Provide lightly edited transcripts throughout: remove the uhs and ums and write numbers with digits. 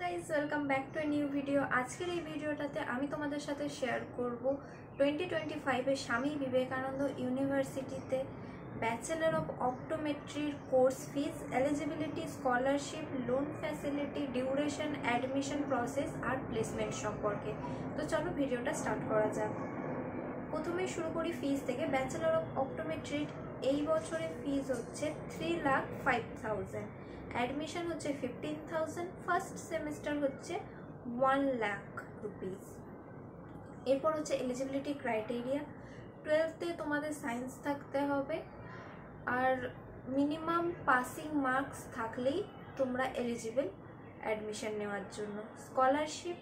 Guys, welcome back to a new video. আজকের এই ভিডিওটাতে আমি তোমাদের সাথে শেয়ার করব 2025-এ স্বামী বিবেকানন্দ ইউনিভার্সিটিতে ব্যাচেলর অফ অপটোমেট্রির course fees, eligibility, scholarship, loan facility, duration, admission process আর প্লেসমেন্ট সম্পর্কে। তো চলো ভিডিওটা স্টার্ট করা যাক। প্রথমেই শুরু করি ফিস থেকে। ব্যাচেলর অফ অপটোমেট্রির এই বছরের ফিস হচ্ছে 3,05,000, অ্যাডমিশন হচ্ছে 15,000, ফার্স্ট সেমিস্টার হচ্ছে 1 লাখ রুপিস। এরপর হচ্ছে এলিজিবিলিটি ক্রাইটেরিয়া। 12তে তোমাদের সায়েন্স থাকতে হবে আর মিনিমাম পাসিং মার্কস থাকলেই তোমরা এলিজিবল অ্যাডমিশন নেওয়ার জন্য। স্কলারশিপ,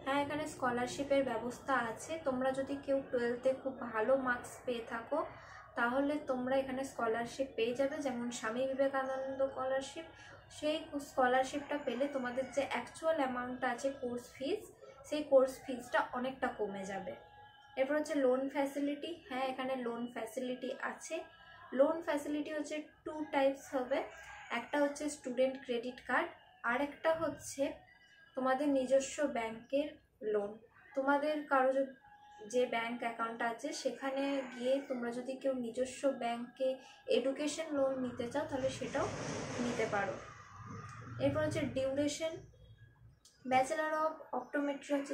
হ্যাঁ এখানে স্কলারশিপের ব্যবস্থা আছে। তোমরা যদি কেউ 12তে খুব ভালো মার্কস পেয়ে থাকো তাহলে তোমরা এখানে স্কলারশিপ পেয়ে যাবে, যেমন স্বামী বিবেকানন্দ স্কলারশিপ। সেই স্কলারশিপটা পেলে তোমাদের যে অ্যাকচুয়াল অ্যামাউন্টটা আছে কোর্স ফিস, সেই কোর্স ফিসটা অনেকটা কমে যাবে। এরপর হচ্ছে লোন ফ্যাসিলিটি। হ্যাঁ এখানে লোন ফ্যাসিলিটি আছে। লোন ফ্যাসিলিটি হচ্ছে 2 টাইপস হবে, একটা হচ্ছে স্টুডেন্ট ক্রেডিট কার্ড আর একটা হচ্ছে তোমাদের নিজস্ব ব্যাংকের লোন। তোমাদের কারো যে ব্যাংক অ্যাকাউন্ট আছে সেখানে গিয়ে তোমরা যদি কেউ নিজস্ব ব্যাংকে এডুকেশন লোন নিতে চাও তাহলে সেটাও নিতে পারো। এরপর হচ্ছে ডিউরেশন। ব্যাচেলর অফ অপটোমেট্রি হচ্ছে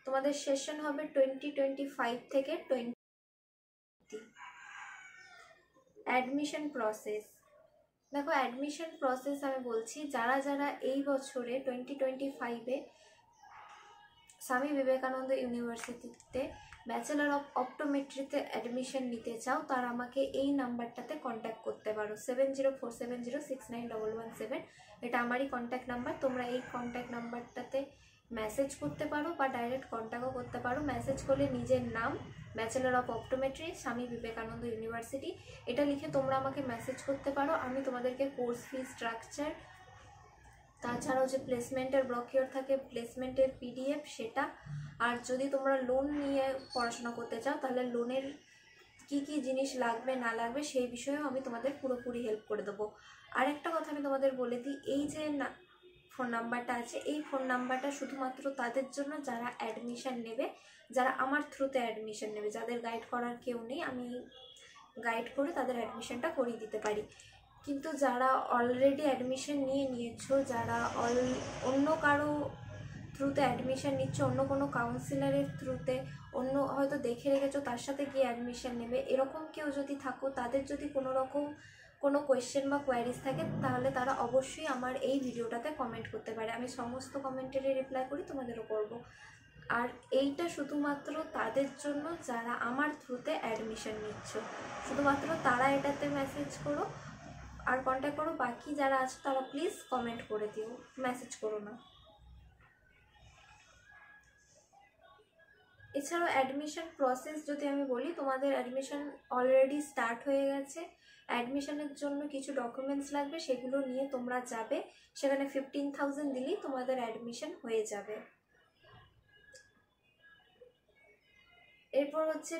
তোমাদের সেশন হবে 2025 থেকে 20। অ্যাডমিশন প্রসেস দেখো, অ্যাডমিশন প্রসেস আমি বলছি, যারা যারা এই বছরে 2025-এ স্বামী বিবেকানন্দ ইউনিভার্সিটিতে ব্যাচেলর অফ অপটোমেট্রিতে অ্যাডমিশন নিতে চাও তারা আমাকে এই নাম্বারটাতে কন্ট্যাক্ট করতে পারো, 7047069117। এটা আমারই কন্ট্যাক্ট নাম্বার। তোমরা এই কন্ট্যাক্ট নাম্বারটাতে মেসেজ করতে পারো বা ডাইরেক্ট কন্ট্যাক্টও করতে পারো। মেসেজ করলে নিজের নাম, bachelor of optometry, Swami Vivekananda university, এটা লিখে তোমরা আমাকে মেসেজ করতে পারো। আমি তোমাদেরকে কোর্স ফি স্ট্রাকচার, তাছাড়াও যে প্লেসমেন্টের ব্রকিওর থাকে, প্লেসমেন্টের পিডিএফ সেটা, আর যদি তোমরা লোন নিয়ে পড়াশোনা করতে চাও তাহলে লোনের কি কি জিনিস লাগবে না লাগবে সেই বিষয়েও আমি তোমাদের পুরোপুরি হেল্প করে দেবো। আর একটা কথা আমি তোমাদের বলে দিই, এই যে ফোন নাম্বারটা আছে, এই ফোন নাম্বারটা শুধুমাত্র তাদের জন্য যারা অ্যাডমিশন নেবে, যারা আমার থ্রুতে অ্যাডমিশন নেবে, যাদের গাইড করার কেউ নেই, আমি গাইড করে তাদের অ্যাডমিশনটা করিয়ে দিতে পারি। কিন্তু যারা অলরেডি অ্যাডমিশন নিয়েছো, যারা অন্য কারো থ্রুতে অ্যাডমিশন নিচ্ছ, অন্য কোনো কাউন্সিলারের থ্রুতে, অন্য হয়তো দেখে রেখেছো তার সাথে গিয়ে অ্যাডমিশন নেবে, এরকম কেউ যদি থাকো, তাদের যদি কোনো রকম কোনো কোয়েশ্চেন বা কোয়ারিজ থাকে তাহলে তারা অবশ্যই আমার এই ভিডিওটাতে কমেন্ট করতে পারে। আমি সমস্ত কমেন্টেরই রিপ্লাই করি, তোমাদেরও করব। আর এইটা শুধুমাত্র তাদের জন্য যারা আমার থ্রুতে অ্যাডমিশন নিচ্ছ, শুধুমাত্র তারা এটাতে মেসেজ করো আর কন্ট্যাক্ট করো। বাকি যারা আছে তারা প্লিজ কমেন্ট করে দিও, মেসেজ করো না। এছাড়াও অ্যাডমিশন প্রসেস যদি আমি বলি, তোমাদের অ্যাডমিশন অলরেডি স্টার্ট হয়ে গেছে। অ্যাডমিশনের জন্য কিছু ডকুমেন্টস লাগবে, সেগুলো নিয়ে তোমরা যাবে, সেখানে 15,000 দিলেই তোমাদের অ্যাডমিশন হয়ে যাবে। এরপর হচ্ছে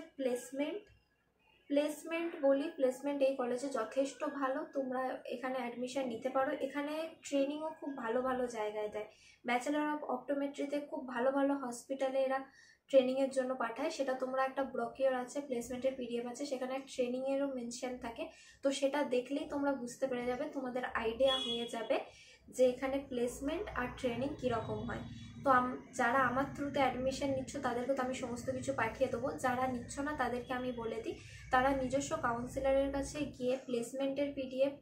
প্লেসমেন্ট বলি, প্লেসমেন্ট এই কলেজে যথেষ্ট ভালো, তোমরা এখানে অ্যাডমিশন নিতে পারো। এখানে ট্রেনিংও খুব ভালো ভালো জায়গায় দেয়। ব্যাচেলর অফ অপটোমেট্রিতে খুব ভালো ভালো হসপিটালে এরা ট্রেনিংয়ের জন্য পাঠায়। সেটা তোমরা একটা ব্রকিওর আছে, প্লেসমেন্টের পিডিএফ আছে, সেখানে ট্রেনিংয়েরও মেনশন থাকে। তো সেটা দেখলেই তোমরা বুঝতে পেরে যাবে, তোমাদের আইডিয়া হয়ে যাবে যে এখানে প্লেসমেন্ট আর ট্রেনিং কীরকম হয়। তো যারা আমার থ্রুতে অ্যাডমিশন নিচ্ছ তাদেরকে তো আমি সমস্ত কিছু পাঠিয়ে দেবো। যারা নিচ্ছ না তাদেরকে আমি বলে দিই, তারা নিজস্ব কাউন্সিলরের কাছে গিয়ে প্লেসমেন্টের পিডিএফ,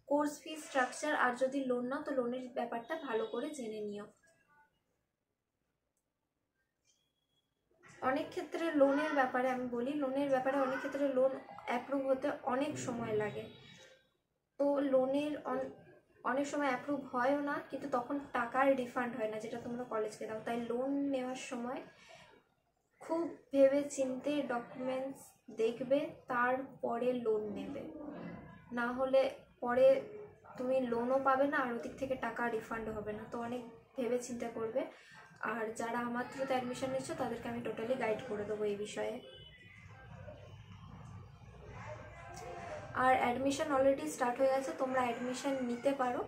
কোর্স ফি স্ট্রাকচার, আর যদি লোন নাও তো লোনের ব্যাপারটা ভালো করে জেনে নিও। অনেক ক্ষেত্রে লোনের ব্যাপারে আমি বলি, লোনের ব্যাপারে অনেক ক্ষেত্রে লোন অ্যাপ্রুভ হতে অনেক সময় লাগে। তো লোনের অনেক সময় অ্যাপ্রুভ হয়ও না, কিন্তু তখন টাকার রিফান্ড হয় না যেটা তোমরা কলেজকে দাও। তাই লোন নেওয়ার সময় খুব ভেবে চিন্তে ডকুমেন্টস দেখবে, তারপরে লোন নেবে, না হলে পরে তুমি লোনও পাবে না আর ওদিক থেকে টাকা রিফান্ড হবে না। তো অনেক ভেবে চিন্তা করবে। আর যারা আমার থ্রুতে অ্যাডমিশন নিচ্ছ তাদেরকে আমি টোটালি গাইড করে দেবো এই বিষয়ে। আর অ্যাডমিশন অলরেডি স্টার্ট হয়ে গেছে, তোমরা অ্যাডমিশন নিতে পারো।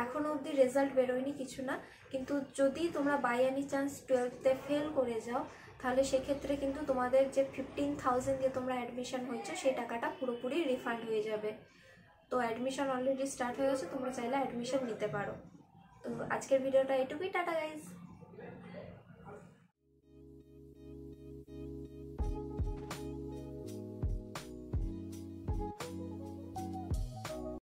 এখনও অবধি রেজাল্ট বেরোয়নি কিছু না, কিন্তু যদি তোমরা বাই এনি চান্স 12th-এ ফেল করে যাও তাহলে সেক্ষেত্রে কিন্তু তোমাদের যে 15,000 দিয়ে তোমরা অ্যাডমিশন হয়েছে সেই টাকাটা পুরোপুরি রিফান্ড হয়ে যাবে। তো অ্যাডমিশন অলরেডি স্টার্ট হয়ে গেছে, তোমরা চাইলে অ্যাডমিশন নিতে পারো। তো আজকের ভিডিওটা এটুকুই, টাটা গাইজ।